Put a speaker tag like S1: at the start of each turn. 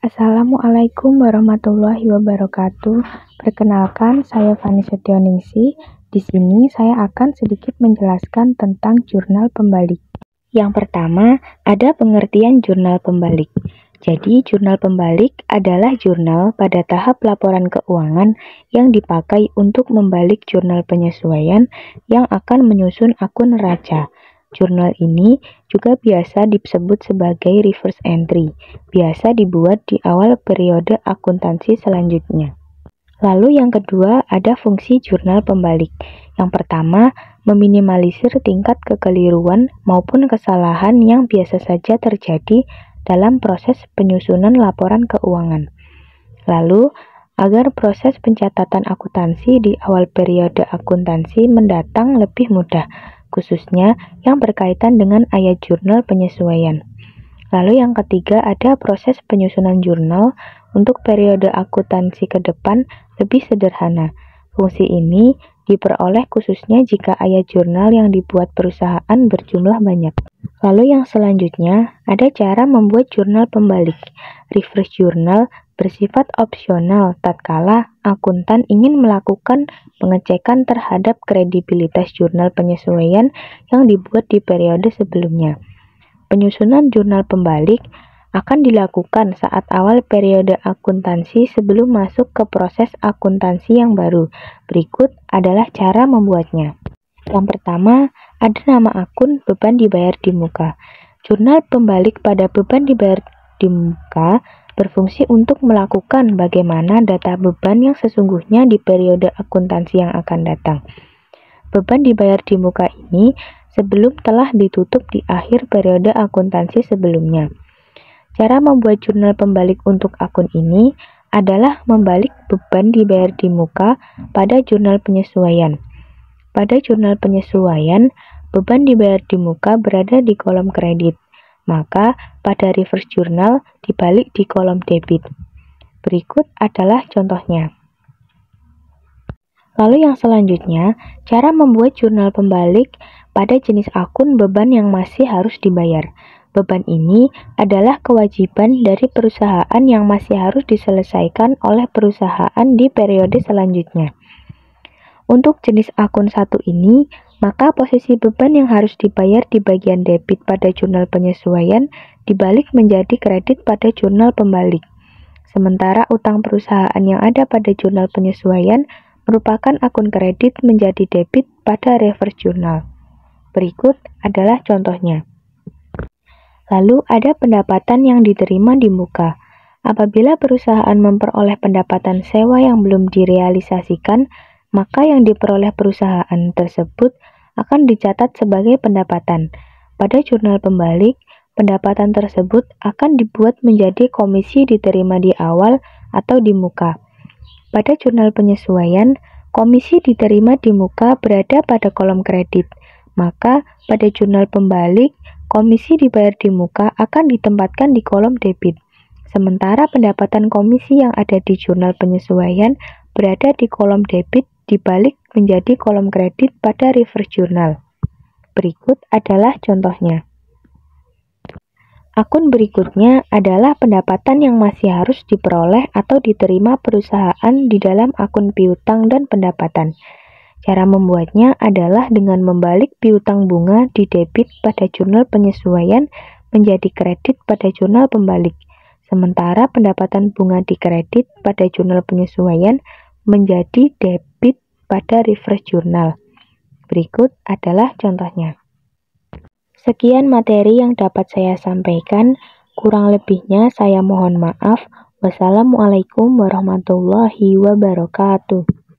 S1: Assalamualaikum warahmatullahi wabarakatuh. Perkenalkan, saya Fani Setioningsih. Di sini saya akan sedikit menjelaskan tentang jurnal pembalik. Yang pertama, ada pengertian jurnal pembalik. Jadi, jurnal pembalik adalah jurnal pada tahap laporan keuangan yang dipakai untuk membalik jurnal penyesuaian yang akan menyusun akun neraca. Jurnal ini juga biasa disebut sebagai reverse entry, biasa dibuat di awal periode akuntansi selanjutnya. Lalu yang kedua ada fungsi jurnal pembalik. Yang pertama, meminimalisir tingkat kekeliruan maupun kesalahan yang biasa saja terjadi dalam proses penyusunan laporan keuangan. Lalu, agar proses pencatatan akuntansi di awal periode akuntansi mendatang lebih mudah, khususnya yang berkaitan dengan ayat jurnal penyesuaian. Lalu yang ketiga ada proses penyusunan jurnal untuk periode akuntansi ke depan lebih sederhana. Fungsi ini diperoleh khususnya jika ayat jurnal yang dibuat perusahaan berjumlah banyak. Lalu yang selanjutnya ada cara membuat jurnal pembalik. Reverse journal bersifat opsional tatkala akuntan ingin melakukan pengecekan terhadap kredibilitas jurnal penyesuaian yang dibuat di periode sebelumnya. Penyusunan jurnal pembalik akan dilakukan saat awal periode akuntansi sebelum masuk ke proses akuntansi yang baru. Berikut adalah cara membuatnya. Yang pertama, ada nama akun beban dibayar di muka. Jurnal pembalik pada beban dibayar di muka berfungsi untuk melakukan bagaimana data beban yang sesungguhnya di periode akuntansi yang akan datang. Beban dibayar di muka ini sebelum telah ditutup di akhir periode akuntansi sebelumnya. Cara membuat jurnal pembalik untuk akun ini adalah membalik beban dibayar di muka pada jurnal penyesuaian. Pada jurnal penyesuaian, beban dibayar di muka berada di kolom kredit. Maka, pada reverse journal dibalik di kolom debit. Berikut adalah contohnya. Lalu yang selanjutnya, cara membuat jurnal pembalik pada jenis akun beban yang masih harus dibayar. Beban ini adalah kewajiban dari perusahaan yang masih harus diselesaikan oleh perusahaan di periode selanjutnya. Untuk jenis akun satu ini, maka posisi beban yang harus dibayar di bagian debit pada jurnal penyesuaian dibalik menjadi kredit pada jurnal pembalik. Sementara utang perusahaan yang ada pada jurnal penyesuaian merupakan akun kredit menjadi debit pada reverse journal. Berikut adalah contohnya. Lalu ada pendapatan yang diterima di muka. Apabila perusahaan memperoleh pendapatan sewa yang belum direalisasikan, maka yang diperoleh perusahaan tersebut akan dicatat sebagai pendapatan. Pada jurnal pembalik, pendapatan tersebut akan dibuat menjadi komisi diterima di awal atau di muka. Pada jurnal penyesuaian, komisi diterima di muka berada pada kolom kredit. Maka, pada jurnal pembalik, komisi dibayar di muka akan ditempatkan di kolom debit. Sementara pendapatan komisi yang ada di jurnal penyesuaian berada di kolom debit dibalik menjadi kolom kredit pada reverse journal. Berikut adalah contohnya. Akun berikutnya adalah pendapatan yang masih harus diperoleh atau diterima perusahaan di dalam akun piutang dan pendapatan. Cara membuatnya adalah dengan membalik piutang bunga di debit pada jurnal penyesuaian menjadi kredit pada jurnal pembalik. Sementara pendapatan bunga di kredit pada jurnal penyesuaian menjadi debit pada reverse journal. Berikut adalah contohnya. Sekian materi yang dapat saya sampaikan, kurang lebihnya saya mohon maaf. Wassalamualaikum warahmatullahi wabarakatuh.